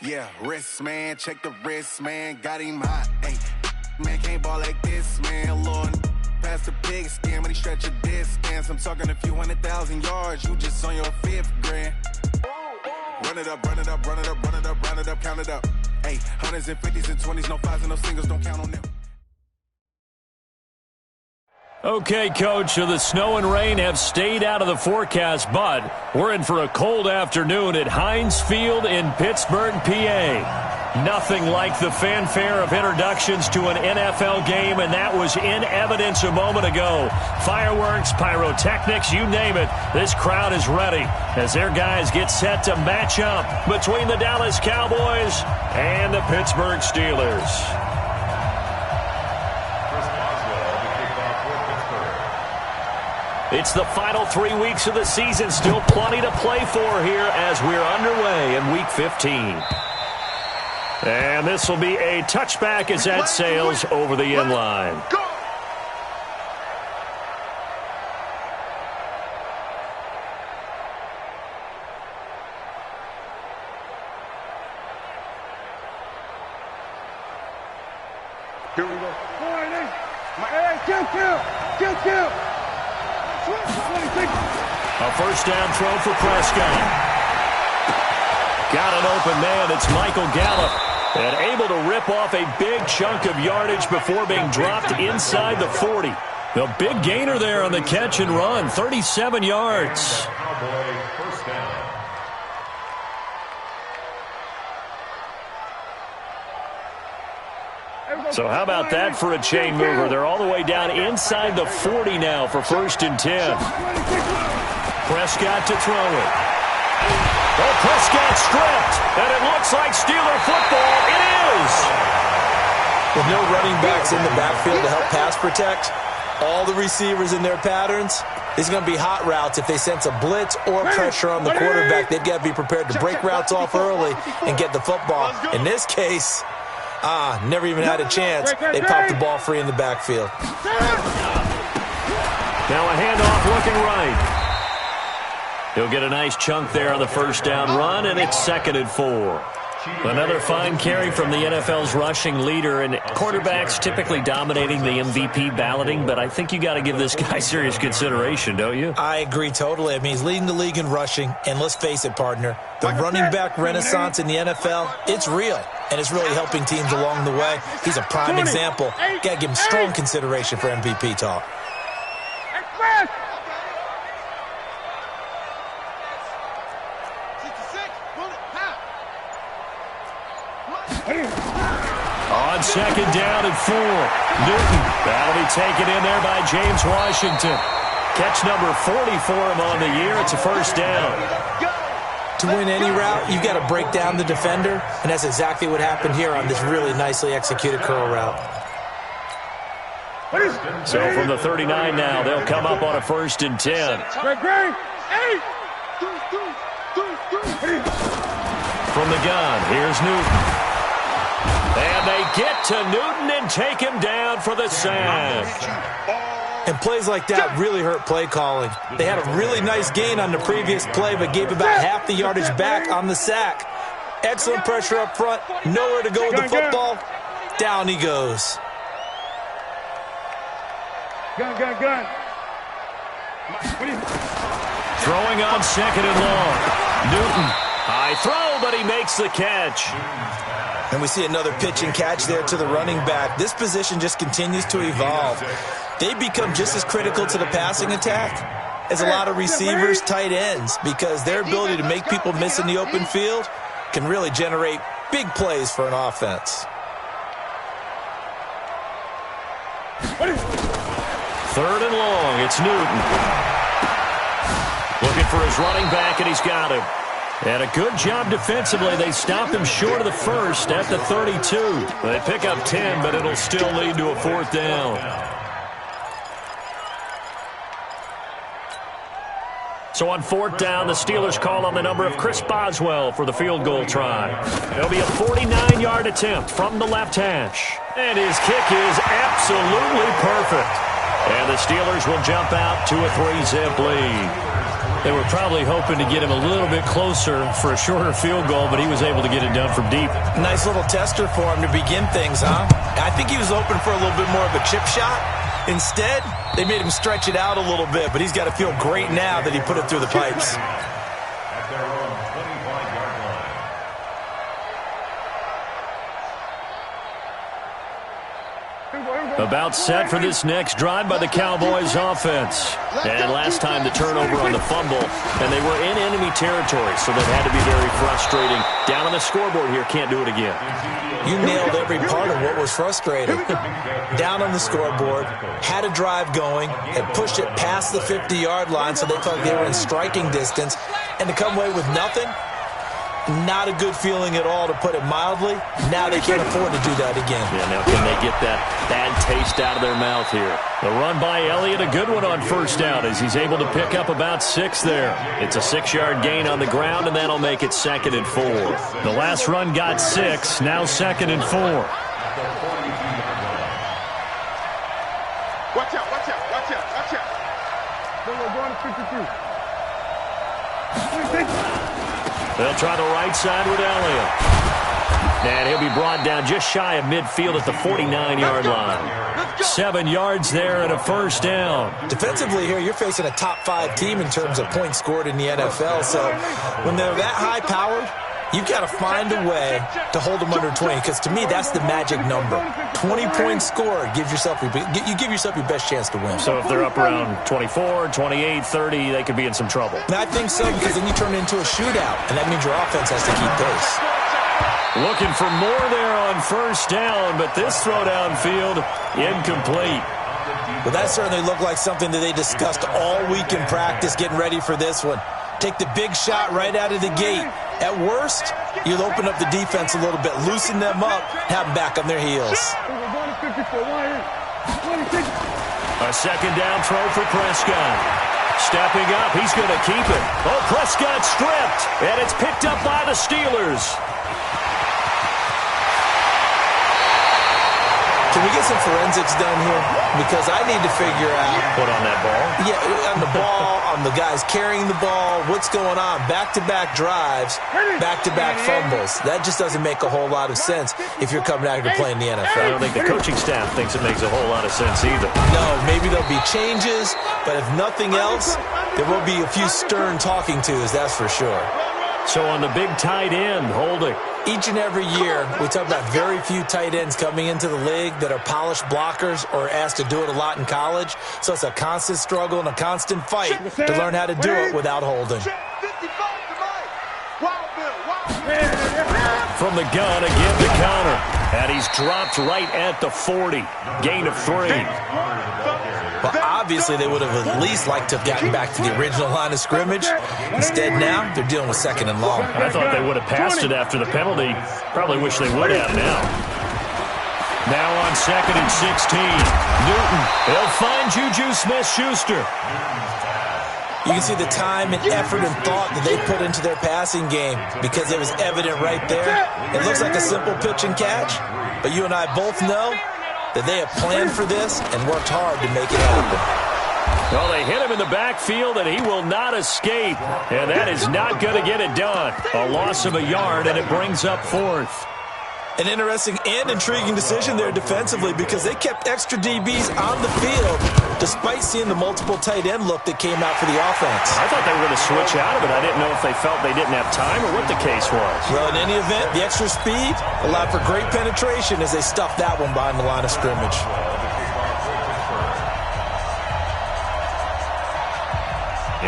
Yeah, wrist, man, check the wrist, man, got him hot, ayy. Man, can't ball like this, man, Lord. Past the pig skin when he stretch a distance. I'm talking a few 100,000 yards, you just on your 5th grand. Run it up, run it up, run it up, run it up, run it up, count it up. Ayy, hundreds and 50s and 20s, no 5s and no singles, don't count on them. Okay, Coach, so the snow and rain have stayed out of the forecast, but we're in for a cold afternoon at Heinz Field in Pittsburgh, PA. Nothing like the fanfare of introductions to an NFL game, and that was in evidence a moment ago. Fireworks, pyrotechnics, you name it. This crowd is ready as their guys get set to match up between the Dallas Cowboys and the Pittsburgh Steelers. It's the final 3 weeks of the season. Still plenty to play for here as we're underway in Week 15. And this will be a touchback as that sails over the end line. Here we go. Kill. A first down throw for Prescott. Got an open man. It's Michael Gallup. And able to rip off a big chunk of yardage before being dropped inside the 40. The big gainer there on the catch and run. 37 yards. So how about that for a chain mover? They're all the way down inside the 40 now for 1st and 10. Prescott to throw it. Oh, Prescott stripped, and it looks like Steeler football. It is! With no running backs in the backfield to help pass protect, all the receivers in their patterns, these are going to be hot routes. If they sense a blitz or pressure on the quarterback, they've got to be prepared to break routes off early and get the football. In this case, never even had a chance. They popped the ball free in the backfield. Now a handoff looking right. He'll get a nice chunk there on the first down run, and it's 2nd and 4. Another fine carry from the NFL's rushing leader, and quarterbacks typically dominating the MVP balloting, but I think you got to give this guy serious consideration, don't you? I agree totally. I mean, he's leading the league in rushing, and let's face it, partner, the running back renaissance in the NFL, it's real, and it's really helping teams along the way. He's a prime example. Got to give him strong consideration for MVP talk. On 2nd down and 4. Newton. That'll be taken in there by James Washington. Catch number 40 for him on the year. It's a first down. To win any route, you've got to break down the defender, and that's exactly what happened here on this really nicely executed curl route. So from the 39 now, they'll come up on a 1st and 10. From the gun, here's Newton. And they get to Newton and take him down for the sack. And plays like that really hurt play calling. They had a really nice gain on the previous play, but gave about half the yardage back on the sack. Excellent pressure up front. Nowhere to go with the football. Down he goes. Gun. Throwing on 2nd and long. Newton. High throw, but he makes the catch. And we see another pitch and catch there to the running back. This position just continues to evolve. They become just as critical to the passing attack as a lot of receivers, tight ends, because their ability to make people miss in the open field can really generate big plays for an offense. 3rd and long, it's Newton. Looking for his running back, and he's got him. And a good job defensively. They stopped him short of the first at the 32. They pick up 10, but it'll still lead to a 4th down. So on 4th down, the Steelers call on the number of Chris Boswell for the field goal try. It'll be a 49-yard attempt from the left hash. And his kick is absolutely perfect. And the Steelers will jump out to a 3-zip lead. They were probably hoping to get him a little bit closer for a shorter field goal, but he was able to get it done from deep. Nice little tester for him to begin things, huh? I think he was open for a little bit more of a chip shot. Instead, they made him stretch it out a little bit, but he's got to feel great now that he put it through the pipes. About set for this next drive by the Cowboys offense. And last time the turnover on the fumble, and they were in enemy territory, so that had to be very frustrating. Down on the scoreboard here, can't do it again. You nailed every part of what was frustrating. Down on the scoreboard, had a drive going, had pushed it past the 50-yard line so they felt they were in striking distance, and to come away with nothing, not a good feeling at all, to put it mildly. Now they can't afford to do that again. Yeah, now can they get that bad taste out of their mouth here? The run by Elliott, a good one on first down as he's able to pick up about 6 there. It's a 6-yard gain on the ground, and that'll make it 2nd and 4. The last run got 6, now 2nd and 4. Watch out, watch out, watch out, watch out. Go on to 52. They'll try the right side with Elliott. And he'll be brought down just shy of midfield at the 49-yard line. 7 yards there and a first down. Defensively here, you're facing a top-5 team in terms of points scored in the NFL. So when they're that high-powered, you've got to find a way to hold them under 20, because to me, that's the magic number. 20 points scored gives yourself you give yourself your best chance to win. So if they're up around 24, 28, 30, they could be in some trouble. And I think so, because then you turn it into a shootout, and that means your offense has to keep pace. Looking for more there on first down, but this throw downfield, incomplete. Well, that certainly looked like something that they discussed all week in practice, getting ready for this one. Take the big shot right out of the gate. At worst, you'll open up the defense a little bit, loosen them up, have them back on their heels. A second down throw for Prescott. Stepping up, he's going to keep it. Oh, Prescott stripped, and it's picked up by the Steelers. Can we get some forensics done here? Because I need to figure out. What, on that ball? Yeah, on the ball, on the guys carrying the ball, what's going on? Back-to-back drives, back-to-back fumbles. That just doesn't make a whole lot of sense if you're coming out here to play in the NFL. I don't think the coaching staff thinks it makes a whole lot of sense either. No, maybe there'll be changes, but if nothing else, there will be a few stern talking tos, that's for sure. So on the big tight end, holding. Each and every year, we talk about very few tight ends coming into the league that are polished blockers or asked to do it a lot in college. So it's a constant struggle and a constant fight to learn how to do it without holding. From the gun, again the counter. And he's dropped right at the 40. Gain of 3. Well, obviously, they would have at least liked to have gotten back to the original line of scrimmage. Instead, now, they're dealing with 2nd and long. I thought they would have passed it after the penalty. Probably wish they would have now. Now on 2nd and 16. Newton, he'll find Juju Smith-Schuster. You can see the time and effort and thought that they put into their passing game because it was evident right there. It looks like a simple pitch and catch, but you and I both know that they have planned for this and worked hard to make it happen. Well, they hit him in the backfield, and he will not escape. And that is not going to get it done. A loss of a yard, and it brings up 4th. An interesting and intriguing decision there defensively because they kept extra DBs on the field despite seeing the multiple tight end look that came out for the offense. I thought they were going to switch out of it. I didn't know if they felt they didn't have time or what the case was. Well, in any event, the extra speed allowed for great penetration as they stuffed that one behind the line of scrimmage.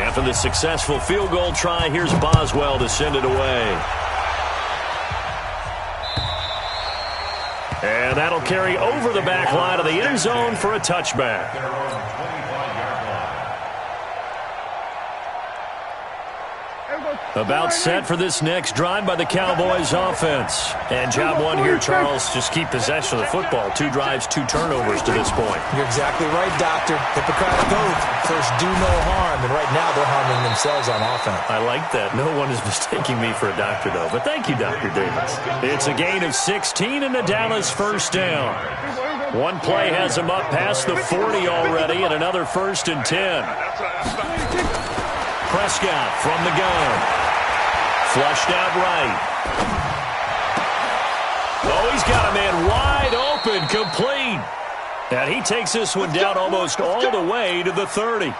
After the successful field goal try, here's Boswell to send it away. And that'll carry over the back line of the end zone for a touchback. About set for this next drive by the Cowboys offense. And job one here, Charles, just keep possession of the football. 2 drives, 2 turnovers to this point. You're exactly right, Doctor. Hippocratic oath. First, do no harm. And right now, they're harming themselves on offense. I like that. No one is mistaking me for a doctor, though. But thank you, Dr. Davis. It's a gain of 16 and a Dallas first down. One play has them up past the 40 already and another 1st and 10. Prescott from the gun. Flushed out right. Oh, he's got a man wide open, complete. And he takes this one down almost all the way to the 30.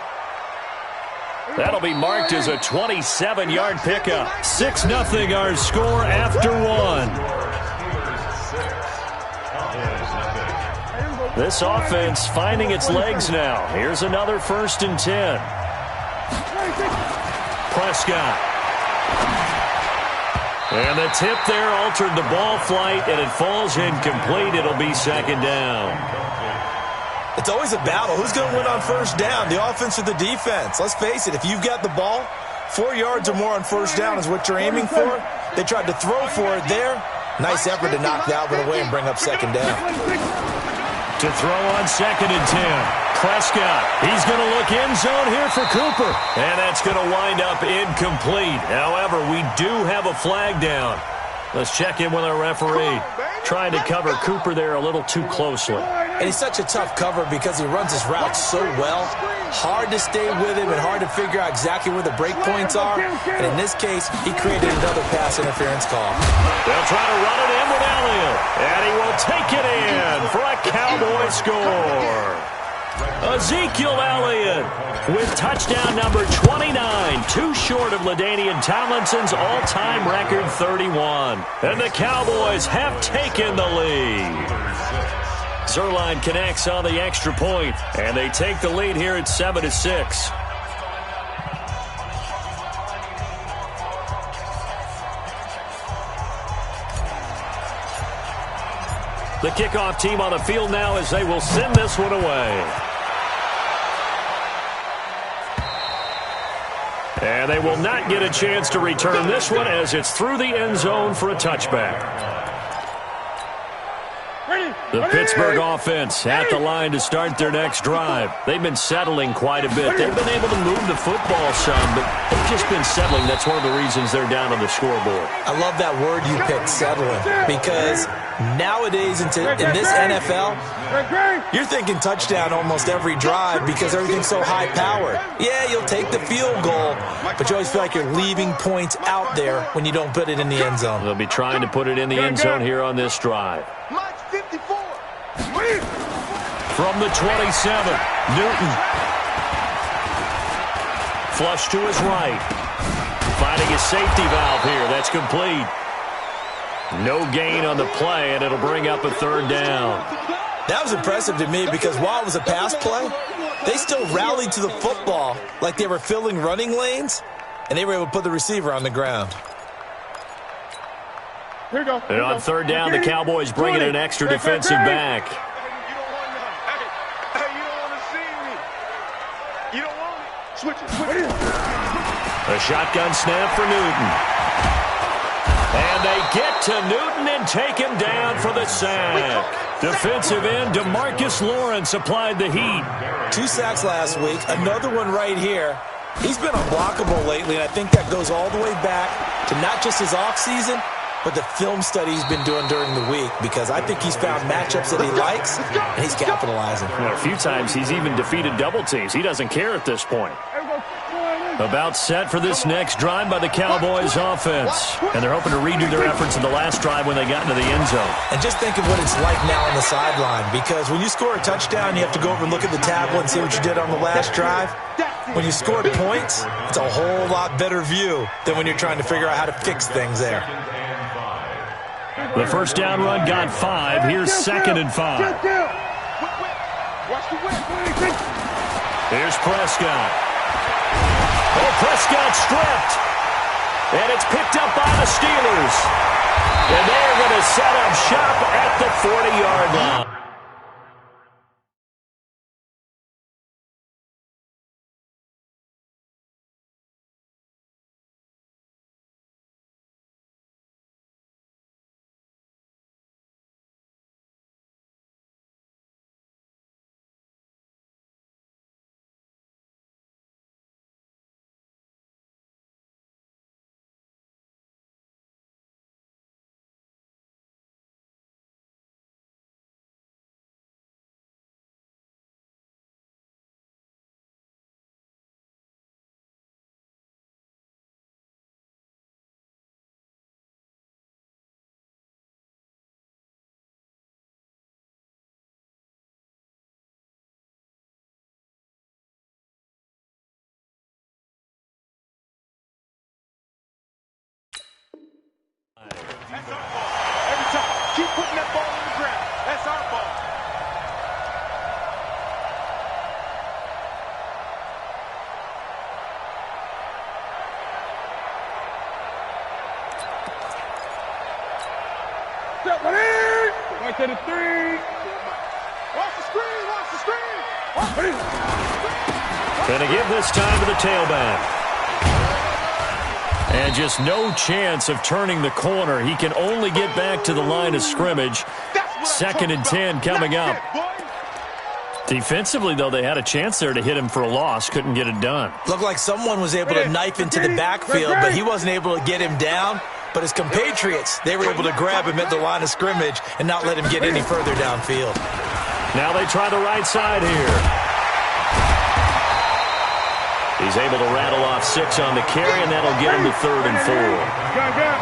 That'll be marked as a 27-yard pickup. 6-0 our score after one. This offense finding its legs now. Here's another 1st and 10. Prescott. And the tip there altered the ball flight, and it falls incomplete. It'll be 2nd down. It's always a battle. Who's going to win on 1st down, the offense or the defense? Let's face it, if you've got the ball, 4 yards or more on 1st down is what you're aiming for. They tried to throw for it there. Nice effort to knock that one away and bring up 2nd down. To throw on 2nd and 10. Prescott, he's going to look end zone here for Cooper. And that's going to wind up incomplete. However, we do have a flag down. Let's check in with our referee. Trying to cover Cooper there a little too closely. And he's such a tough cover because he runs his routes so well. Hard to stay with him and hard to figure out exactly where the break points are. And in this case, he created another pass interference call. They'll try to run it in with Elliott. And he will take it in for a Cowboy score. Ezekiel Elliott with touchdown number 29, too short of LaDainian Tomlinson's all-time record 31. And the Cowboys have taken the lead. Zerline connects on the extra point, and they take the lead here at 7-6. The kickoff team on the field now as they will send this one away. And they will not get a chance to return this one as it's through the end zone for a touchback. The Pittsburgh offense at the line to start their next drive. They've been settling quite a bit. They've been able to move the football some, but they've just been settling. That's one of the reasons they're down on the scoreboard. I love that word you picked, settling, because nowadays in this NFL, you're thinking touchdown almost every drive because everything's so high-powered. Yeah, you'll take the field goal, but you always feel like you're leaving points out there when you don't put it in the end zone. They'll be trying to put it in the end zone here on this drive. From the 27, Newton. Flush to his right. Finding his safety valve here. That's complete. No gain on the play, and it'll bring up a 3rd down. That was impressive to me because while it was a pass play, they still rallied to the football like they were filling running lanes, and they were able to put the receiver on the ground. Here we go. And on 3rd down, the Cowboys bring in an extra defensive back. A shotgun snap for Newton. And they get to Newton and take him down for the sack. Defensive end DeMarcus Lawrence applied the heat. 2 sacks last week, another one right here. He's been unblockable lately, and I think that goes all the way back to not just his offseason, but the film study he's been doing during the week, because I think he's found matchups that he likes, and he's capitalizing. Well, a few times he's even defeated double teams. He doesn't care at this point. About set for this next drive by the Cowboys offense. And they're hoping to redo their efforts in the last drive when they got into the end zone. And just think of what it's like now on the sideline, because when you score a touchdown, you have to go over and look at the tablet and see what you did on the last drive. When you scored points, it's a whole lot better view than when you're trying to figure out how to fix things there. The 1st down run got 5. Here's 2nd and 5. Here's Prescott. Oh, Prescott stripped. And it's picked up by the Steelers. And they're going to set up shop at the 40-yard line. up, ready? Right to the 3. Watch the screen, watch the screen. Going to give this time to the tailback. And just no chance of turning the corner. He can only get back to the line of scrimmage. 2nd and 10 coming up. Defensively, though, they had a chance there to hit him for a loss. Couldn't get it done. Looked like someone was able to knife into the backfield, but he wasn't able to get him down. But his compatriots, they were able to grab him at the line of scrimmage and not let him get any further downfield. Now they try the right side here. He's able to rattle off 6 on the carry, and that'll get him to 3rd and 4.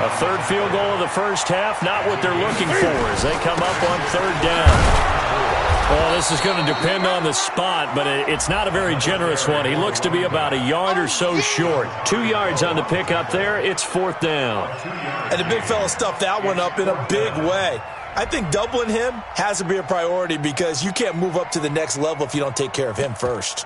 A third field goal of the first half, not what they're looking for as they come up on 3rd down. Well, this is going to depend on the spot, but it's not a very generous one. He looks to be about a yard or so short. 2 yards on the pickup there. It's 4th down. And the big fella stuffed that one up in a big way. I think doubling him has to be a priority because you can't move up to the next level if you don't take care of him first.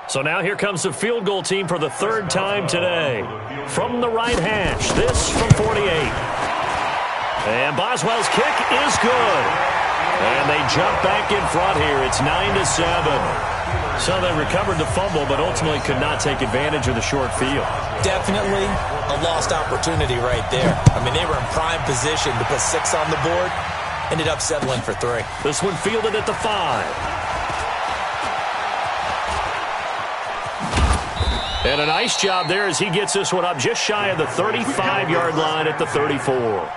So now here comes the field goal team for the 3rd time today. From the right hash, this from 48. And Boswell's kick is good. And they jump back in front here. It's 9-7. So they recovered the fumble, but ultimately could not take advantage of the short field. Definitely a lost opportunity right there. I mean, they were in prime position to put 6 on the board. Ended up settling for 3. This one fielded at the 5. And a nice job there as he gets this one up just shy of the 35-yard line at the 34.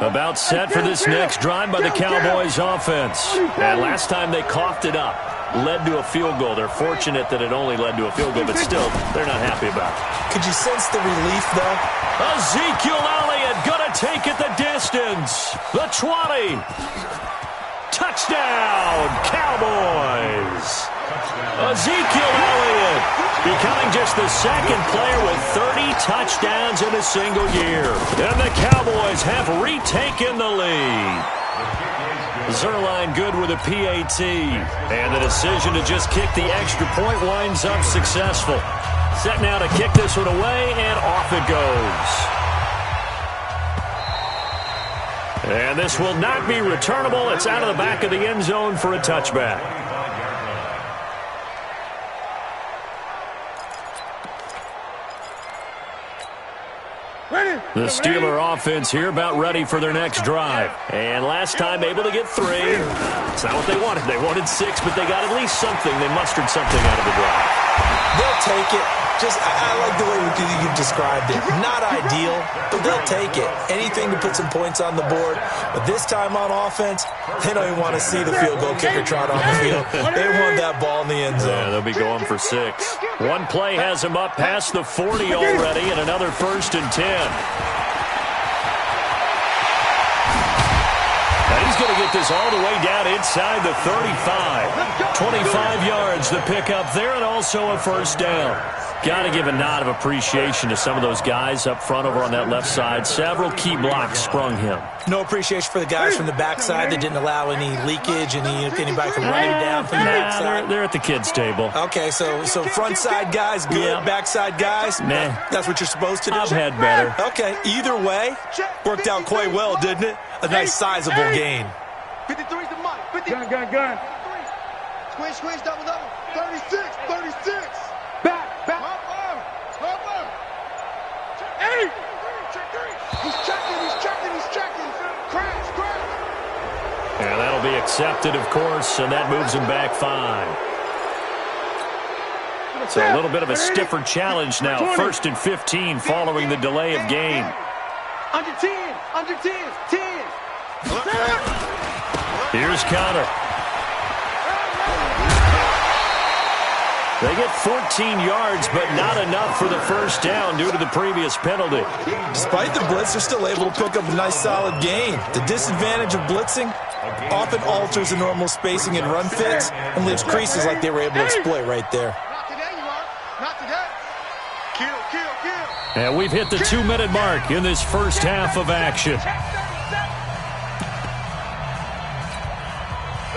About set for this next drive by the Cowboys offense. And last time they coughed it up, led to a field goal. They're fortunate that it only led to a field goal, but still, they're not happy about it. Could you sense the relief, though? Ezekiel Elliott gonna take it the distance. The 20. Touchdown, Cowboys. Ezekiel Elliott becoming just the 2nd player with 30 touchdowns in a single year. And the Cowboys have retaken the lead. Zerline good with a PAT. And the decision to just kick the extra point winds up successful. Set now to kick this one away, and off it goes. And this will not be returnable. It's out of the back of the end zone for a touchback. The Steeler offense here about ready for their next drive. And last time able to get 3. It's not what they wanted. They wanted 6, but they got at least something. They mustered something out of the drive. They'll take it. I like the way you described it. Not ideal, but they'll take it. Anything to put some points on the board. But this time on offense, they don't even want to see the field goal kicker trot on the field. They want that ball in the end zone. Yeah, they'll be going for 6. One play has them up past the 40 already, and another 1st and 10. Now he's going to get this all the way down inside the 35. 25 yards the pickup there, and also a 1st down. Got to give a nod of appreciation to some of those guys up front over on that left side. Several key blocks sprung him. No appreciation for the guys from the backside that didn't allow any leakage, anybody from running down from the backside. They're at the kids' table. Okay, so front side guys good, yeah. Backside guys, nah. That's what you're supposed to do? I've had better. Okay, either way, worked out quite well, didn't it? A nice sizable gain. 53's the mic. Gun. Squish, double. 36. Back. Hopper. 8. He's checking. Crash. And that'll be accepted, of course, and that moves him back 5. So a little bit of a stiffer challenge now. 1st and 15 following the delay of game. Under 10. 10. Here's Connor. They get 14 yards, but not enough for the 1st down due to the previous penalty. Despite the blitz, they're still able to pick up a nice solid gain. The disadvantage of blitzing often alters the normal spacing and run fits and leaves creases like they were able to exploit right there. Not today, you are. Not today. Kill. And we've hit the 2-minute mark in this first half of action.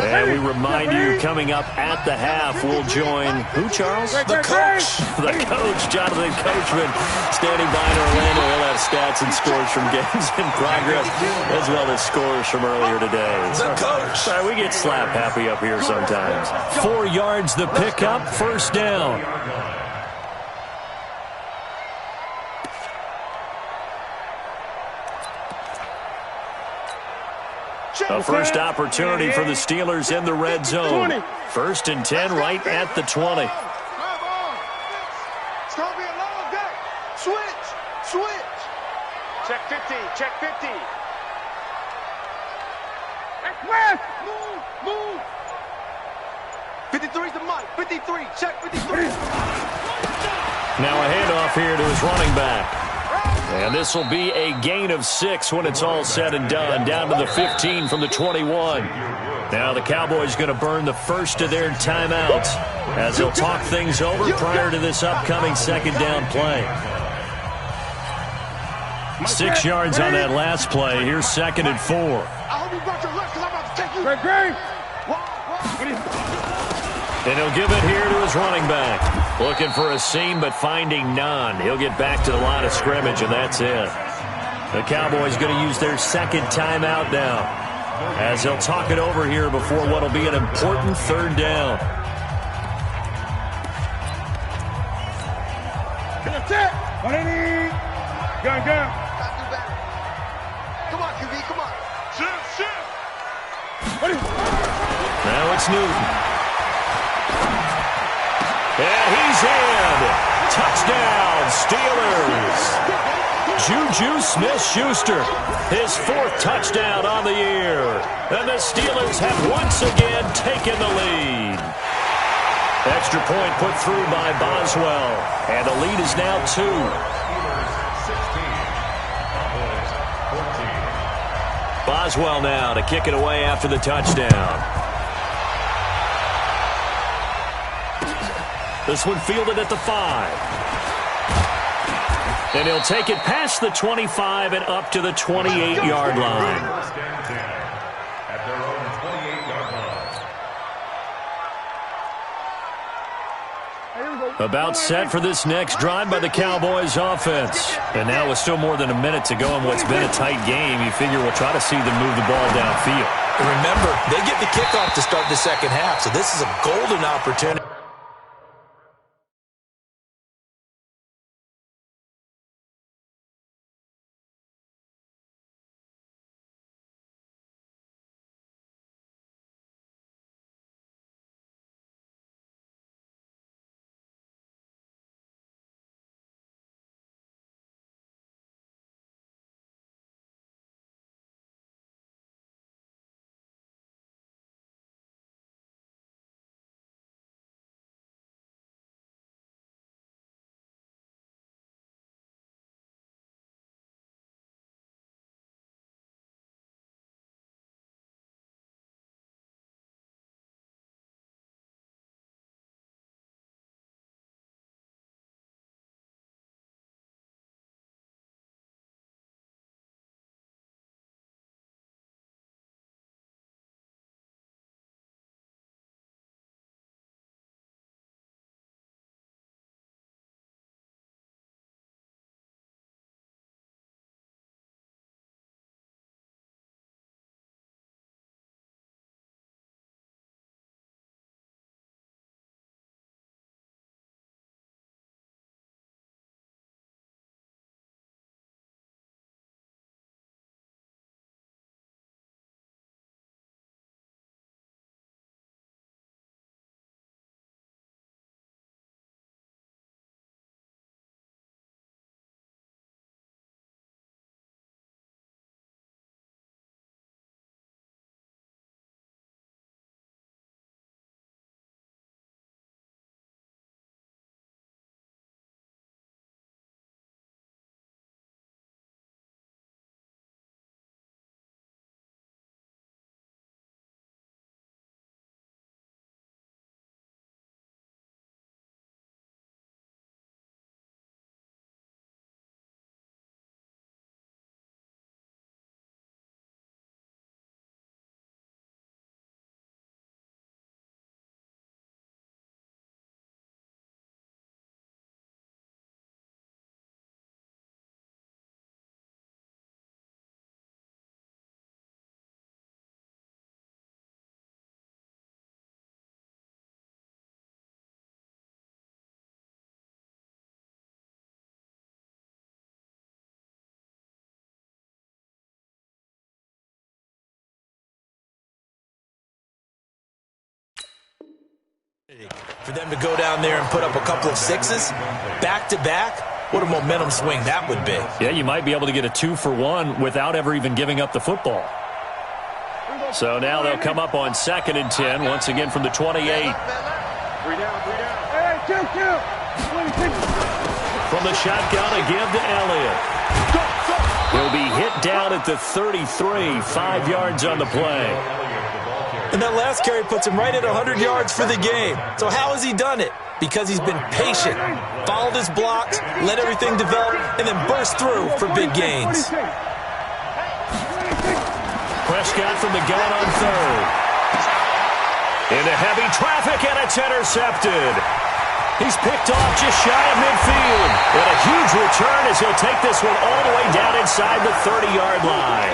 And we remind you, coming up at the half, we'll join who, Charles? The coach. The coach, Jonathan Coachman, standing by in Orlando. He'll have stats and scores from games in progress, as well as scores from earlier today. The coach. Sorry, we get slap happy up here sometimes. 4 yards the pickup, first down. A first opportunity for the Steelers in the red zone. First and 10 right at the 20. It's going to be a long day. Switch. Check 50, check 50. West, move. 53's the mic, 53, check 53. Now a handoff here to his running back. And this will be a gain of 6 when it's all said and done. Down to the 15 from the 21. Now the Cowboys going to burn the first of their timeouts as they'll talk things over prior to this upcoming second down play. 6 yards on that last play. Here's second and 4. I hope you brought your left because I'm about to take you. And he'll give it here to his running back. Looking for a seam, but finding none. He'll get back to the line of scrimmage, and that's it. The Cowboys going to use their second timeout now, as they'll talk it over here before what will be an important third down. That's it. 180. Gun. Come on, QB, come on. Shit. Now it's Newton. And he's in. Touchdown, Steelers. Juju Smith-Schuster, his 4th touchdown on the year. And the Steelers have once again taken the lead. Extra point put through by Boswell. And the lead is now 2. Boswell now to kick it away after the touchdown. This one fielded at the 5. And he'll take it past the 25 and up to the 28-yard line. About set for this next drive by the Cowboys offense. And now with still more than a minute to go in what's been a tight game, you figure we'll try to see them move the ball downfield. And remember, they get the kickoff to start the second half, so this is a golden opportunity. For them to go down there and put up a couple of sixes, back-to-back, what a momentum swing that would be. Yeah, you might be able to get a 2-for-1 without ever even giving up the football. So now they'll come up on 2nd and 10, once again from the 28. 3 down, 3 down. Hey, kill. From the shotgun, a give to Elliott. He'll be hit down at the 33, 5 yards on the play. And that last carry puts him right at 100 yards for the game. So how has he done it? Because he's been patient, followed his blocks, let everything develop, and then burst through for big gains. Prescott from the gun on 3rd. Into heavy traffic, and it's intercepted. He's picked off just shy of midfield. And a huge return as he'll take this one all the way down inside the 30-yard line.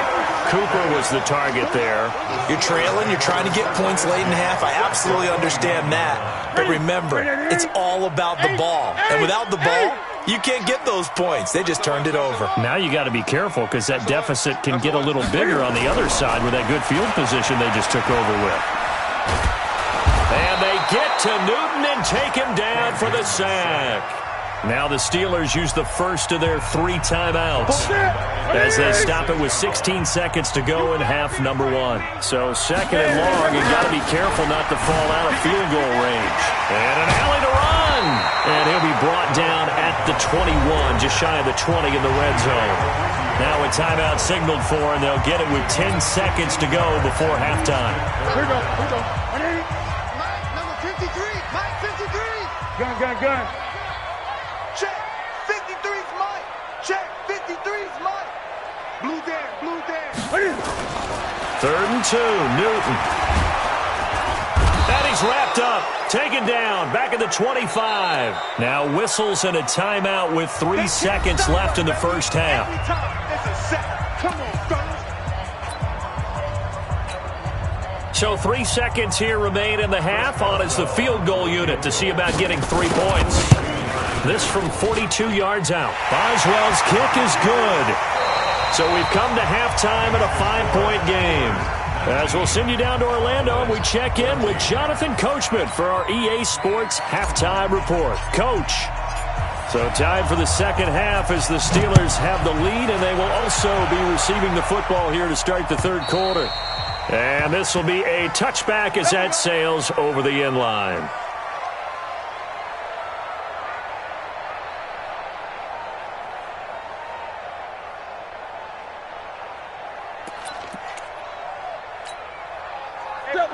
Cooper was the target there. You're trailing. You're trying to get points late in half. I absolutely understand that. But remember, it's all about the ball. And without the ball, you can't get those points. They just turned it over. Now you got to be careful because that deficit can get a little bigger on the other side with that good field position they just took over with. And they get to Newton and take him down for the sack. Now the Steelers use the first of their 3 timeouts as they stop it with 16 seconds to go in half number 1. So 2nd and long, you got to be careful not to fall out of field goal range. And an alley to run. And he'll be brought down at the 21, just shy of the 20 in the red zone. Now a timeout signaled for, and they'll get it with 10 seconds to go before halftime. Here we go. Mike, number 53. Mike, 53. Gun. Check. 53's Mike. Check. 53's Mike. Blue down. 3rd and 2, Newton. And he's wrapped up. Taken down. Back at the 25. Now whistles and a timeout with 3 seconds left in the first half. It's a set. Come on, fellas. So 3 seconds here remain in the half. On is the field goal unit to see about getting 3 points. This from 42 yards out. Boswell's kick is good. So we've come to halftime at a 5-point game. As we'll send you down to Orlando, and we check in with Jonathan Coachman for our EA Sports Halftime Report. Coach. So tied for the second half as the Steelers have the lead, and they will also be receiving the football here to start the 3rd quarter. And this will be a touchback as that sails over the end line.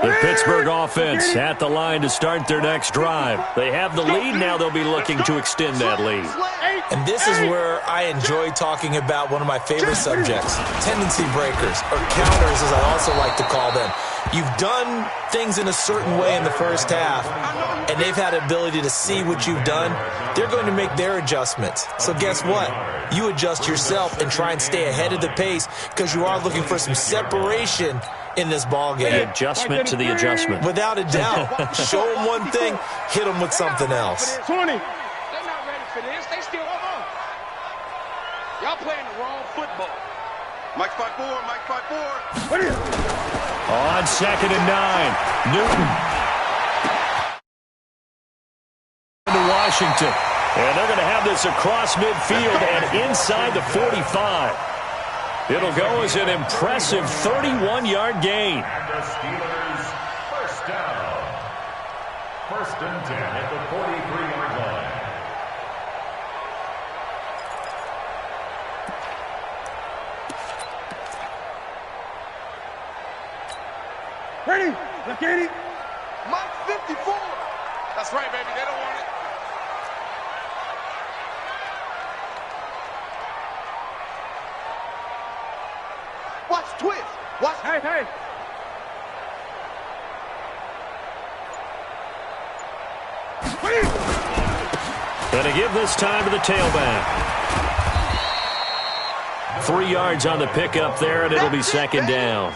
The Pittsburgh offense at the line to start their next drive. They have the lead. Now they'll be looking to extend that lead. And this is where I enjoy talking about one of my favorite subjects, tendency breakers, or counters as I also like to call them. You've done things in a certain way in the first half, and they've had the ability to see what you've done. They're going to make their adjustments. So guess what? You adjust yourself and try and stay ahead of the pace because you are looking for some separation in this ball game. The adjustment to the adjustment. Without a doubt. Show them one thing, hit them with something else. 20. They're not ready for this. They still on. Y'all playing the wrong football. Mike 5-4. On 2nd and 9, Newton to Washington. And they're going to have this across midfield and inside the 45. It'll go as an impressive 31-yard gain. And the Steelers first down. 1st and 10 at the 43-yard line. Ready? Look at it. Mike 54. That's right, baby. They don't want it. Watch twist. Watch. Hey. Going to give this time to the tailback. 3 yards on the pickup there, and it'll be 2nd down.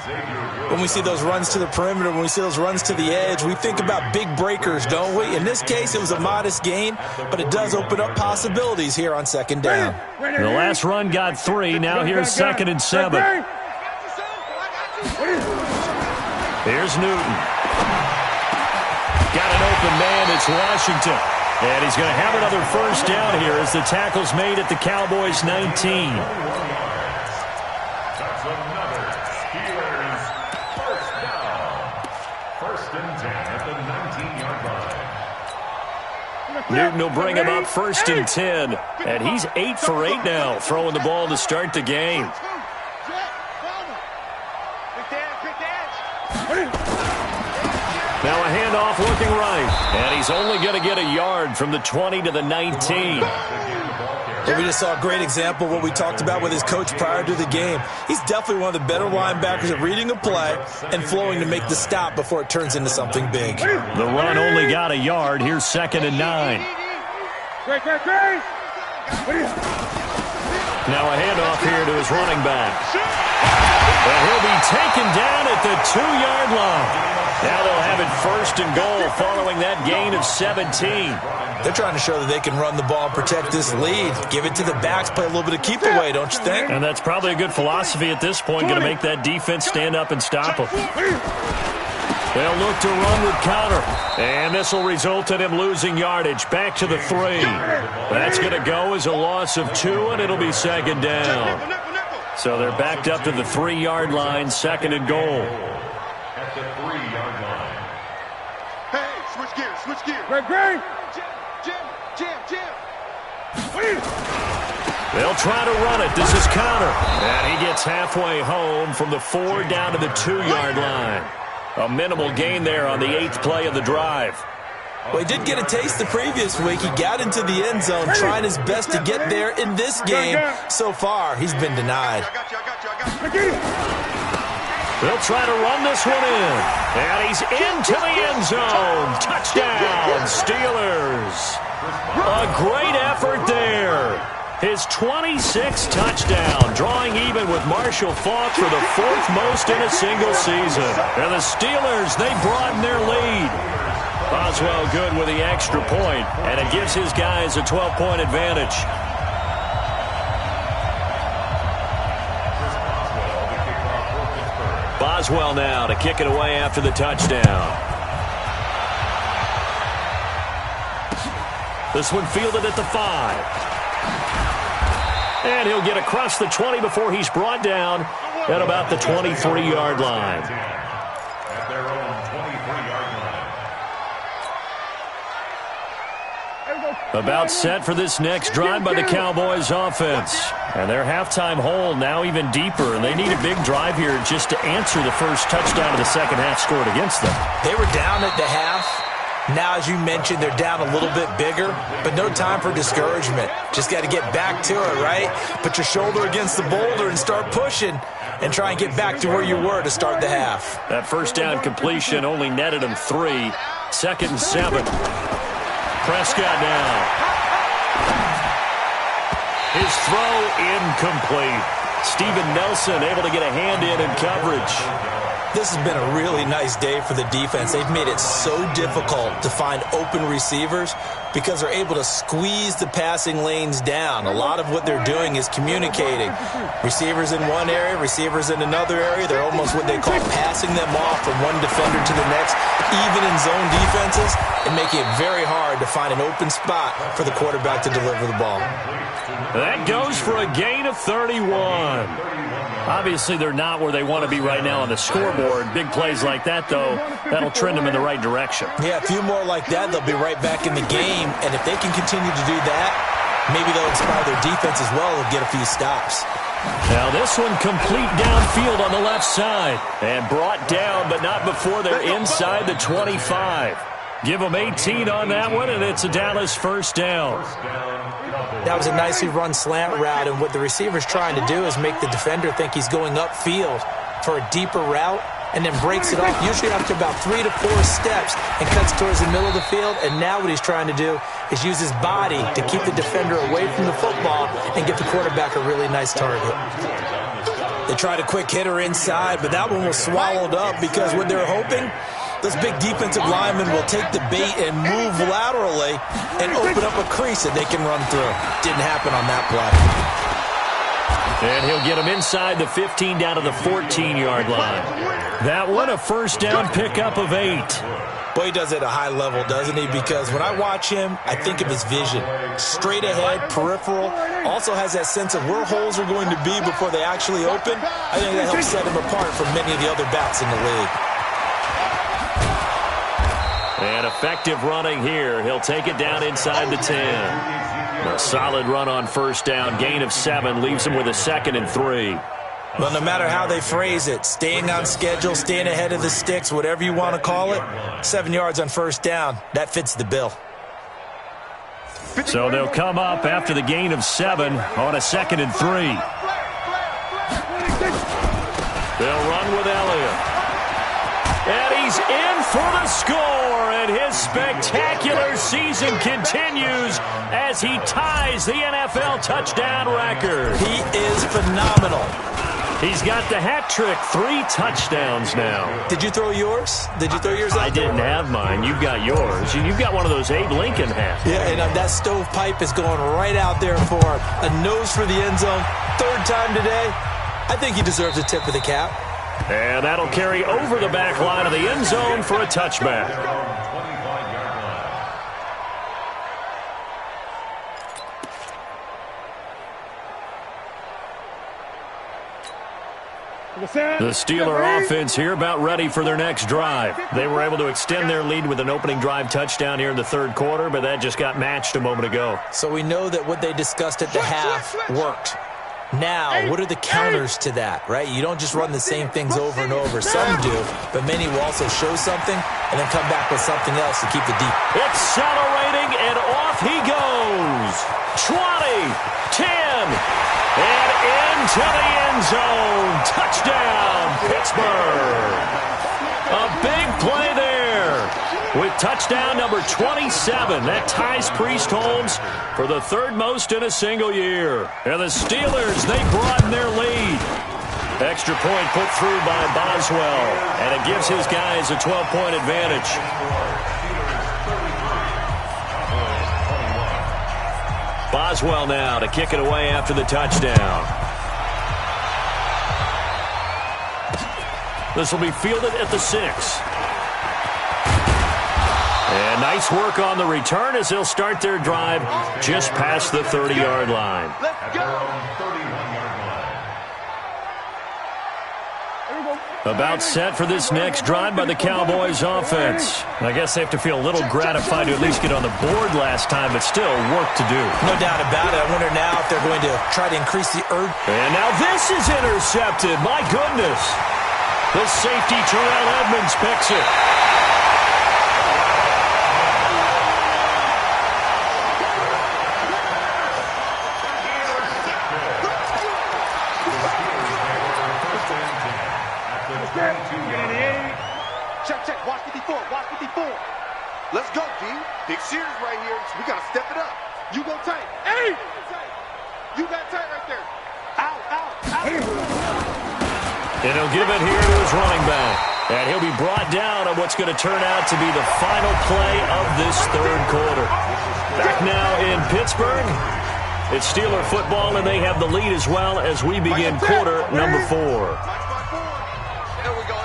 When we see those runs to the perimeter, when we see those runs to the edge, we think about big breakers, don't we? In this case, it was a modest gain, but it does open up possibilities here on 2nd down. The last run got 3. Now here's 2nd and 7. Here's Newton. Got an open man, it's Washington. And he's going to have another first down here as the tackle's made at the Cowboys' 19. That's another Steelers first down. First and 10 at the 19-yard line. Newton will bring him up first and 10. And he's 8 for 8 now, throwing the ball to start the game. Now a handoff looking right. And he's only going to get a yard from the 20 to the 19. Well, we just saw a great example of what we talked about with his coach prior to the game. He's definitely one of the better linebackers at reading a play and flowing to make the stop before it turns into something big. The run only got a yard. Here's 2nd and 9. Now a handoff here to his running back. And he'll be taken down at the 2-yard line. Now they'll have it first and goal following that gain of 17. They're trying to show that they can run the ball and protect this lead. Give it to the backs, play a little bit of keep away, don't you think? And that's probably a good philosophy at this point, going to make that defense stand up and stop them. They'll look to run with counter. And this will result in him losing yardage. Back to the 3. That's going to go as a loss of 2, and it'll be 2nd down. So they're backed up to the 3-yard line, 2nd and goal. At the 3-yard line. Hey, switch gears, switch gears. Jim. They'll try to run it. This is counter. And he gets halfway home from the 4 down to the 2-yard line. A minimal gain there on the 8th play of the drive. Well, he did get a taste the previous week. He got into the end zone trying his best to get there in this game. So far, he's been denied. I got you. They'll try to run this one in. And he's into the end zone. Touchdown, Steelers. A great effort there. His 26th touchdown, drawing even with Marshall Faulk for the 4th most in a single season. And the Steelers, they broaden their lead. Boswell good with the extra point, and it gives his guys a 12-point advantage. Boswell now to kick it away after the touchdown. This one fielded at the 5. And he'll get across the 20 before he's brought down at about the 23-yard line. At their own 23-yard line. About set for this next drive by the Cowboys offense. And their halftime hole now even deeper, and they need a big drive here just to answer the first touchdown of the second half scored against them. They were down at the half. Now, as you mentioned, they're down a little bit bigger, but no time for discouragement. Just got to get back to it, right? Put your shoulder against the boulder and start pushing and try and get back to where you were to start the half. That first down completion only netted him 3. 2nd and 7. Prescott now. His throw incomplete. Steven Nelson able to get a hand in coverage. This has been a really nice day for the defense. They've made it so difficult to find open receivers because they're able to squeeze the passing lanes down. A lot of what they're doing is communicating. Receivers in one area, receivers in another area. They're almost what they call passing them off from one defender to the next, even in zone defenses, and making it very hard to find an open spot for the quarterback to deliver the ball. That goes for a gain of 31. Obviously, they're not where they want to be right now on the scoreboard. Big plays like that, though, that'll trend them in the right direction. Yeah, a few more like that, they'll be right back in the game. And if they can continue to do that, maybe they'll inspire their defense as well and get a few stops. Now this one complete downfield on the left side. And brought down, but not before they're inside the 25. Give them 18 on that one, and it's a Dallas first down. That was a nicely run slant route, and what the receiver's trying to do is make the defender think he's going upfield for a deeper route, and then breaks it off, usually after about 3 to 4 steps, and cuts towards the middle of the field. And now what he's trying to do is use his body to keep the defender away from the football and get the quarterback a really nice target. They tried a quick hitter inside, but that one was swallowed up because what they're hoping, this big defensive lineman will take the bait and move laterally and open up a crease that they can run through. Didn't happen on that play. And he'll get him inside the 15 down to the 14-yard line. That one a first down pickup of 8. Well, he does it at a high level, doesn't he? Because when I watch him, I think of his vision. Straight ahead, peripheral. Also has that sense of where holes are going to be before they actually open. I think that helps set him apart from many of the other backs in the league. And effective running here. He'll take it down inside the 10. A solid run on first down. Gain of 7 leaves him with a 2nd and 3. Well, no matter how they phrase it, staying on schedule, staying ahead of the sticks, whatever you want to call it, 7 yards on first down, that fits the bill. So they'll come up after the gain of 7 on a 2nd and 3. They'll run with Elliott. And he's in for the score, and his spectacular season continues as he ties the NFL touchdown record. He is phenomenal. He's got the hat trick, 3 touchdowns now. Did you throw yours? Did you throw yours out? I didn't have mine. You've got yours. You've got one of those Abe Lincoln hats. Yeah, and that stovepipe is going right out there for him. A nose for the end zone. 3rd time today. I think he deserves a tip of the cap. And that'll carry over the back line of the end zone for a touchback. The Steeler offense here about ready for their next drive. They were able to extend their lead with an opening drive touchdown here in the 3rd quarter, but that just got matched a moment ago. So we know that what they discussed at the half worked. Now, what are the counters to that, right? You don't just run the same things over and over. Some do, but many will also show something and then come back with something else to keep the deep. Accelerating, and off he goes. 20, 10, and into the end zone. Touchdown, Pittsburgh. A big play there with touchdown number 27. That ties Priest Holmes for the 3rd most in a single year. And the Steelers, they broaden their lead. Extra point put through by Boswell, and it gives his guys a 12-point advantage. Boswell now to kick it away after the touchdown. This will be fielded at the 6. And nice work on the return as they'll start their drive just past the 30-yard line. Let's go. About set for this next drive by the Cowboys offense. I guess they have to feel a little gratified to at least get on the board last time, but still work to do. No doubt about it. I wonder now if they're going to try to increase the urge. And now this is intercepted. My goodness. The safety, Terrell Edmonds, picks it. Check. Watch 54. Let's go, D. Big Sears right here. We got to step it up. You go tight. Hey! You got tight right there. Out. And he'll give it here to his running back. And he'll be brought down on what's going to turn out to be the final play of this 3rd quarter. Back now in Pittsburgh. It's Steeler football, and they have the lead as well as we begin quarter number 4. Here we go.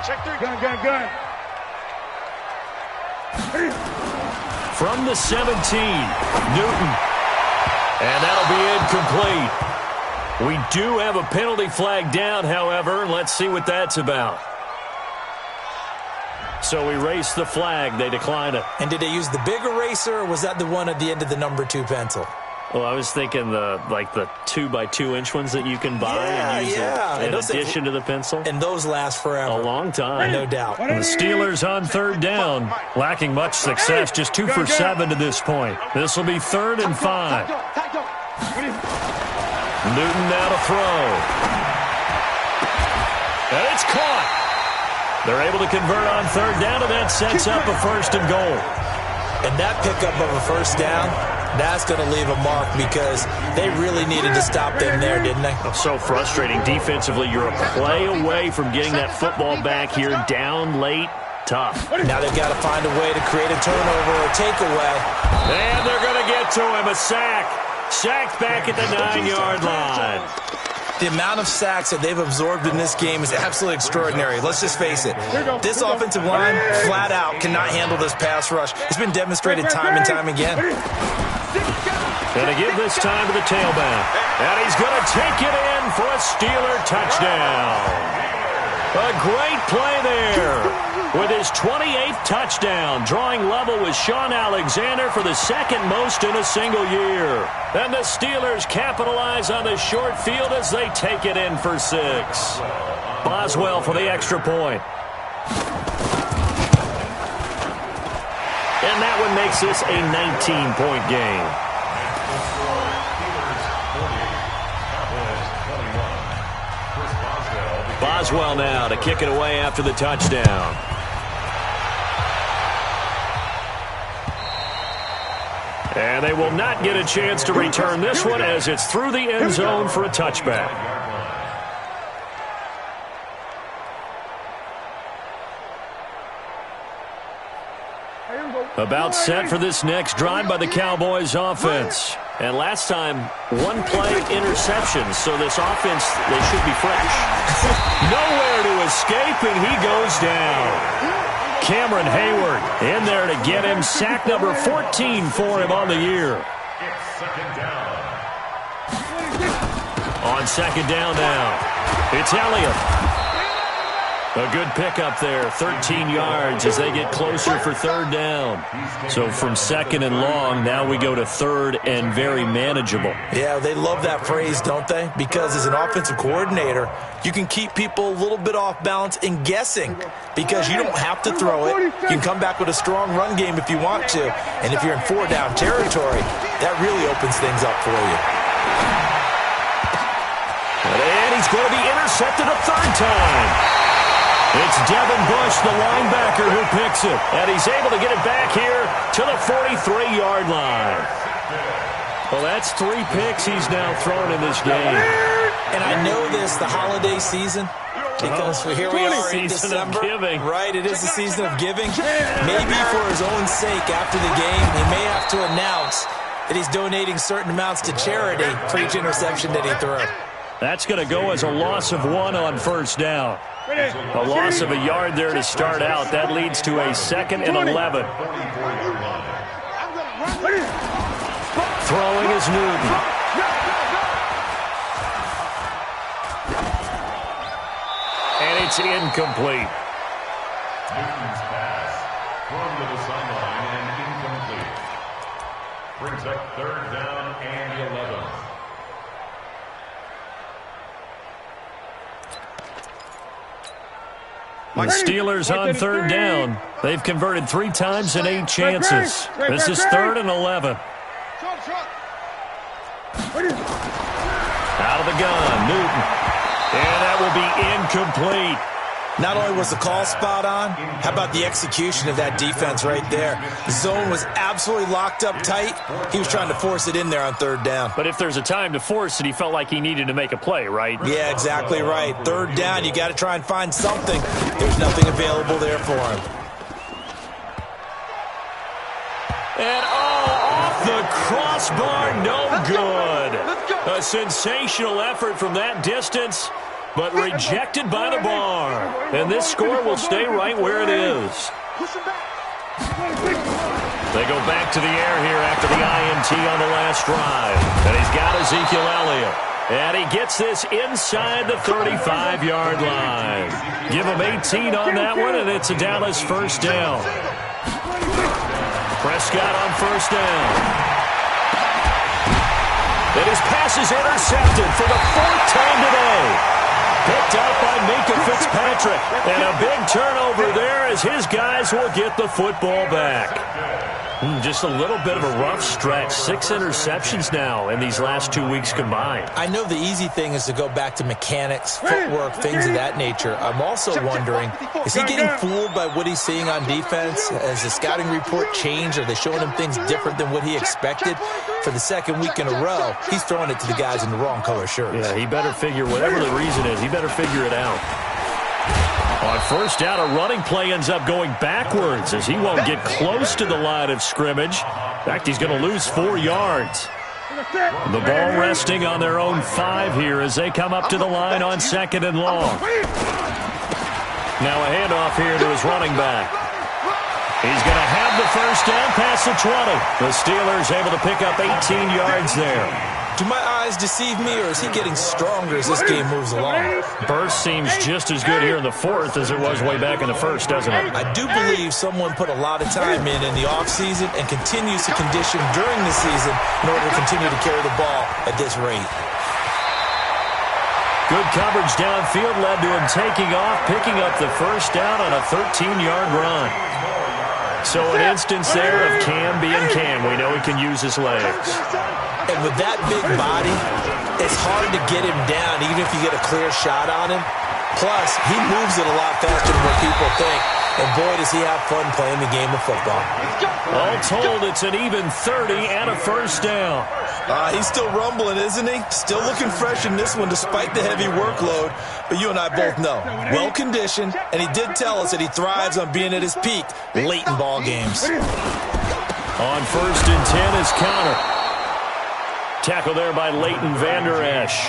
Check 3. Gun. From the 17, Newton. And that'll be incomplete. We do have a penalty flag down, however. Let's see what that's about. So we race the flag. They decline it. And did they use the big eraser, or was that the one at the end of the number 2 pencil? Well, I was thinking the 2x2-inch ones that you can buy and use in addition to the pencil. And those last forever. A long time. No doubt. And the Steelers on 3rd down, lacking much success, just 2 for 7 to this point. This will be 3rd and 5. Newton now to throw. And it's caught. They're able to convert on 3rd down, and that sets up a 1st and goal. And that pickup of a 1st down, that's going to leave a mark because they really needed to stop them there, didn't they? So frustrating. Defensively, you're a play away from getting that football back here down late. Tough. Now they've got to find a way to create a turnover or a takeaway. And they're going to get to him. A sack. Sacked back at the 9-yard line. The amount of sacks that they've absorbed in this game is absolutely extraordinary. Let's just face it. This offensive line, flat out, cannot handle this pass rush. It's been demonstrated time and time again. Going to give this time to the tailback. And he's going to take it in for a Steeler touchdown. A great play there. With his 28th touchdown, drawing level with Sean Alexander for the second most in a single year. And the Steelers capitalize on the short field as they take it in for 6. Boswell for the extra point. And that one makes this a 19-point game. Boswell now to kick it away after the touchdown. And they will not get a chance to return this one as it's through the end zone for a touchback. About set for this next drive by the Cowboys offense. And last time, one play interception, so this offense, they should be fresh. Nowhere to escape, and he goes down. Cameron Hayward in there to get him. Sack number 14 for him on the year. It's second down. On second down now, it's Elliott. A good pickup there, 13 yards as they get closer for third down. So from second and long, now we go to third and very manageable. Yeah, they love that phrase, don't they? Because as an offensive coordinator, you can keep people a little bit off balance and guessing because you don't have to throw it. You can come back with a strong run game if you want to. And if you're in 4-down territory, that really opens things up for you. And he's going to be intercepted a third time. It's Devin Bush, the linebacker, who picks it. And he's able to get it back here to the 43-yard line. Well, that's 3 picks he's now thrown in this game. And I know this, the holiday season, because here we are in December. Giving. Right, it is the season of giving. Maybe for his own sake after the game, he may have to announce that he's donating certain amounts to charity for each interception that he threw. That's going to go as a loss of 1 on first down. A loss of a yard there to start out. That leads to a 2nd and 11. Throwing is Newton. And it's incomplete. Newton's pass thrown to the sideline and incomplete. Brings up third down and 11. The Steelers on third down. They've converted 3 times in 8 chances. This is 3rd and 11. Out of the gun, Newton. And that will be incomplete. Not only was the call spot on, how about the execution of that defense right there? The zone was absolutely locked up tight. He was trying to force it in there on third down. But if there's a time to force it, he felt like he needed to make a play, right? Yeah, exactly right. Third down, you got to try and find something. There's nothing available there for him. And off the crossbar, no good. A sensational effort from that distance, but rejected by the bar. And this score will stay right where it is. They go back to the air here after the INT on the last drive. And he's got Ezekiel Elliott. And he gets this inside the 35-yard line. Give him 18 on that one, and it's a Dallas first down. Prescott on first down. And his pass is intercepted for the 4th time today. Picked up by Minkah Fitzpatrick. And a big turnover there as his guys will get the football back. Just a little bit of a rough stretch. 6 interceptions now in these last 2 weeks combined. I know the easy thing is to go back to mechanics, footwork, things of that nature. I'm also wondering, is he getting fooled by what he's seeing on defense? Has the scouting report changed? Are they showing him things different than what he expected? For the 2nd week in a row, he's throwing it to the guys in the wrong color shirts. Yeah, he better figure, whatever the reason is, he better figure it out. On first down, a running play ends up going backwards as he won't get close to the line of scrimmage. In fact, he's going to lose 4 yards. The ball resting on their own 5 here as they come up to the line on 2nd and long. Now a handoff here to his running back. He's going to have the first down past the 20. The Steelers able to pick up 18 yards there. Do my eyes deceive me, or is he getting stronger as this game moves along? Burst seems just as good here in the 4th as it was way back in the 1st, doesn't it? I do believe someone put a lot of time in the offseason and continues to condition during the season in order to continue to carry the ball at this rate. Good coverage downfield led to him taking off, picking up the first down on a 13-yard run. So an instance there of Cam being Cam. We know he can use his legs. And with that big body, it's hard to get him down, even if you get a clear shot on him. Plus, he moves it a lot faster than what people think. And boy, does he have fun playing the game of football. All told, it's an even 30 and a first down. He's still rumbling, isn't he? Still looking fresh in this one despite the heavy workload. But you and I both know, well-conditioned, and he did tell us that he thrives on being at his peak late in ball games. On 1st and 10 is Connor. Tackle there by Leighton Vander Esch.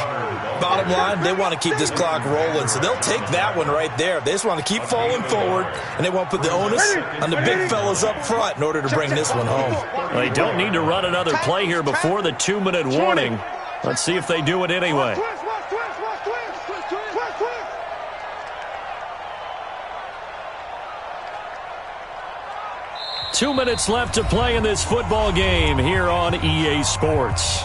Bottom line, they want to keep this clock rolling, so they'll take that one right there. They just want to keep falling forward, and they want to put the onus on the big fellas up front in order to bring this one home. They don't need to run another play here before the 2-minute warning. Let's see if they do it anyway. Two minutes left to play in this football game here on EA Sports.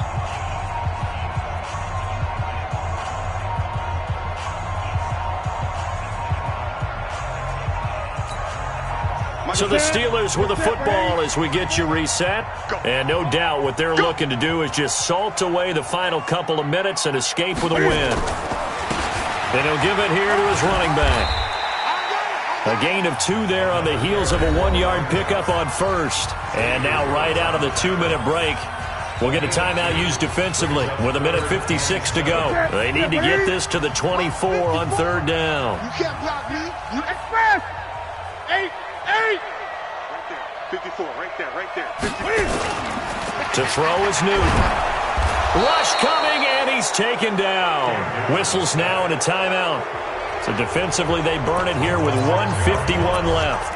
So the Steelers with the football as we get you reset. And no doubt what they're looking to do is just salt away the final couple of minutes and escape with a win. Then he'll give it here to his running back. A gain of 2 there on the heels of a 1-yard pickup on 1st. And now right out of the 2-minute break, we'll get a timeout used defensively with 1:56 to go. They need to get this to the 24 on 3rd down. You can't block me. You express. 8. Right there. 54. Right there. 54. To throw is Newton. Rush coming, and he's taken down. Whistles now and a timeout. So defensively, they burn it here with 1:51 left.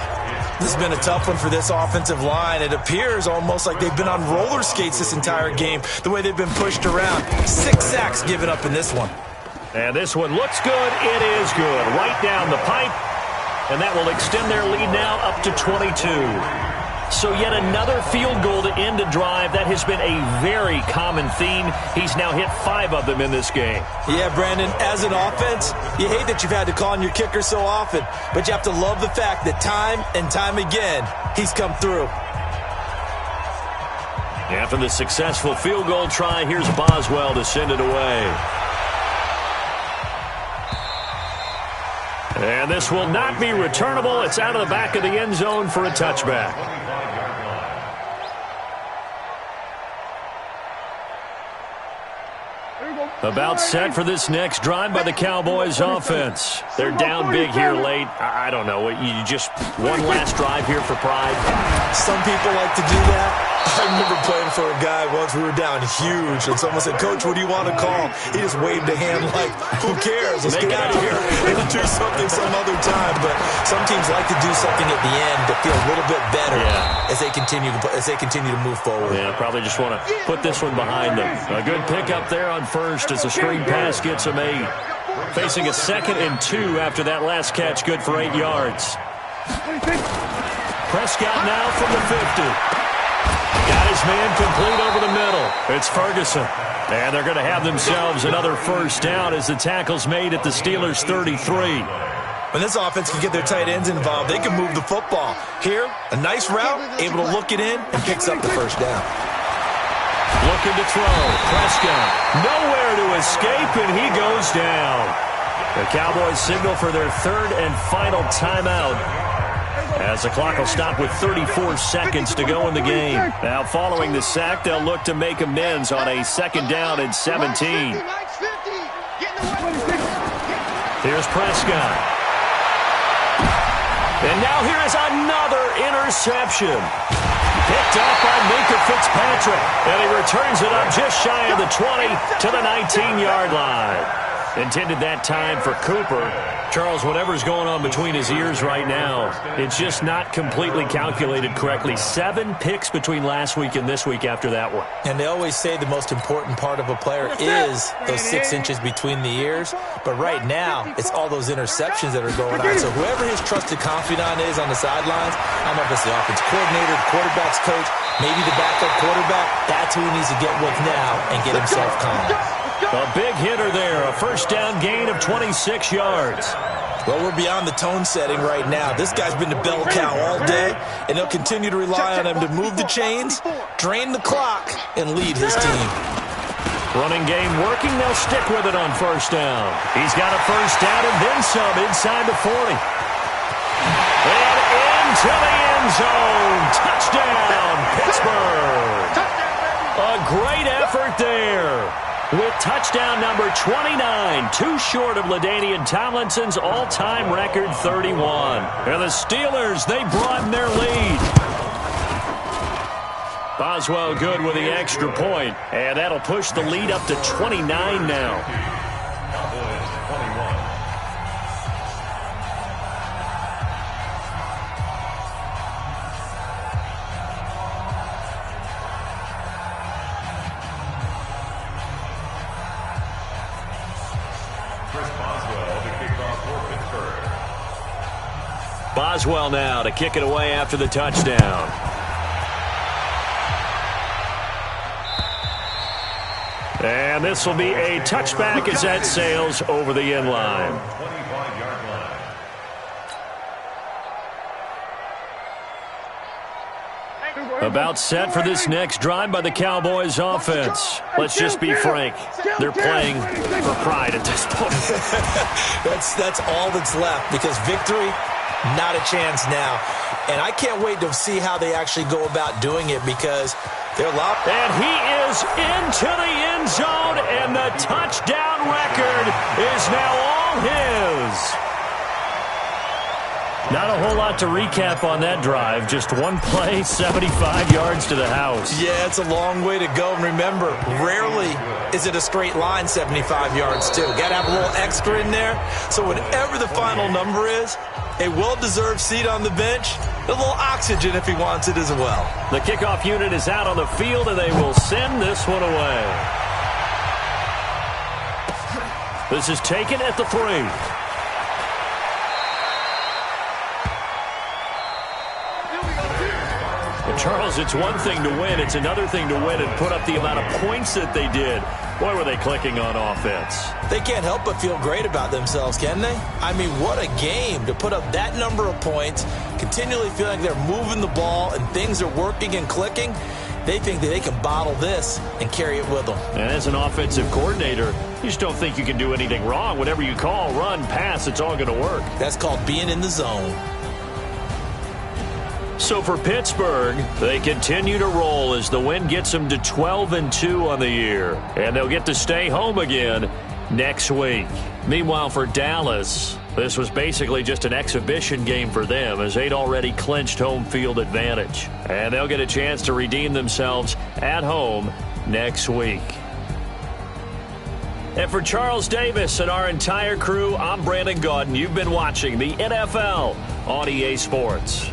This has been a tough one for this offensive line. It appears almost like they've been on roller skates this entire game, the way they've been pushed around. 6 sacks given up in this one. And this one looks good. It is good. Right down the pipe. And that will extend their lead now up to 22. So yet another field goal to end a drive. That has been a very common theme. He's now hit 5 of them in this game. Yeah, Brandon, as an offense, you hate that you've had to call on your kicker so often, but you have to love the fact that time and time again, he's come through. After the successful field goal try, here's Boswell to send it away. And this will not be returnable. It's out of the back of the end zone for a touchback. About set for this next drive by the Cowboys offense. They're down big here late. I don't know. You just one last drive here for pride. Some people like to do that. I remember playing for a guy once. We were down huge, and someone said, "Coach, what do you want to call?" He just waved a hand like, "Who cares? Let's get out of here and do something some other time." But some teams like to do something at the end to feel a little bit better as they continue to move forward. Yeah, probably just want to put this one behind them. A good pickup there on 1st as the screen pass gets them 8. Facing a 2nd and 2 after that last catch, good for 8 yards. Prescott now from the 50. Got his man complete over the middle. It's Ferguson. And they're going to have themselves another first down as the tackle's made at the Steelers' 33. When this offense can get their tight ends involved, they can move the football. Here, a nice route, able to look it in, and picks up the first down. Looking to throw. Prescott nowhere to escape, and he goes down. The Cowboys signal for their 3rd and final timeout, as the clock will stop with 34 seconds to go in the game. Now, following the sack, they'll look to make amends on a 2nd down and 17. Here's Prescott. And now here is another interception. Picked up by Minka Fitzpatrick. And he returns it up just shy of the 20 to the 19-yard line. Intended that time for Cooper. Charles, whatever's going on between his ears right now, it's just not completely calculated correctly. 7 picks between last week and this week after that one. And they always say the most important part of a player is those 6 inches between the ears. But right now, it's all those interceptions that are going on. So whoever his trusted confidant is on the sidelines, I don't know if it's the offense coordinator, the quarterback's coach, maybe the backup quarterback, that's who he needs to get with now and get himself calm. A big hitter there, a first down gain of 26 yards. Well, we're beyond the tone setting right now. This guy's been the bell cow all day, and they'll continue to rely on him to move the chains, drain the clock, and lead his team. Running game working. They'll stick with it on first down. He's got a first down and then some inside the 40. And into the end zone. Touchdown, Pittsburgh. A great effort there. With touchdown number 29, too short of LaDainian Tomlinson's all-time record 31. And the Steelers, they broaden their lead. Boswell good with the extra point, and that'll push the lead up to 29 now. Boswell now to kick it away after the touchdown. And this will be a touchback as that sails over the end line. About set for this next drive by the Cowboys offense. Let's just be frank. They're playing for pride at this point. That's all that's left, because victory, not a chance now. And I can't wait to see how they actually go about doing it, because they're locked. And he is into the end zone, and the touchdown record is now all his. Not a whole lot to recap on that drive. Just one play, 75 yards to the house. Yeah, it's a long way to go. And remember, rarely is it a straight line 75 yards, too. Got to have a little extra in there. So whatever the final number is, a well-deserved seat on the bench, a little oxygen if he wants it as well. The kickoff unit is out on the field, and they will send this one away. This is taken at the 3. Charles, it's one thing to win. It's another thing to win and put up the amount of points that they did. Boy, were they clicking on offense. They can't help but feel great about themselves, can they? I mean, what a game to put up that number of points, continually feeling like they're moving the ball and things are working and clicking. They think that they can bottle this and carry it with them. And as an offensive coordinator, you just don't think you can do anything wrong. Whatever you call, run, pass, it's all going to work. That's called being in the zone. So for Pittsburgh, they continue to roll as the win gets them to 12-2 on the year. And they'll get to stay home again next week. Meanwhile, for Dallas, this was basically just an exhibition game for them as they'd already clinched home field advantage. And they'll get a chance to redeem themselves at home next week. And for Charles Davis and our entire crew, I'm Brandon Gaudin. You've been watching the NFL on EA Sports.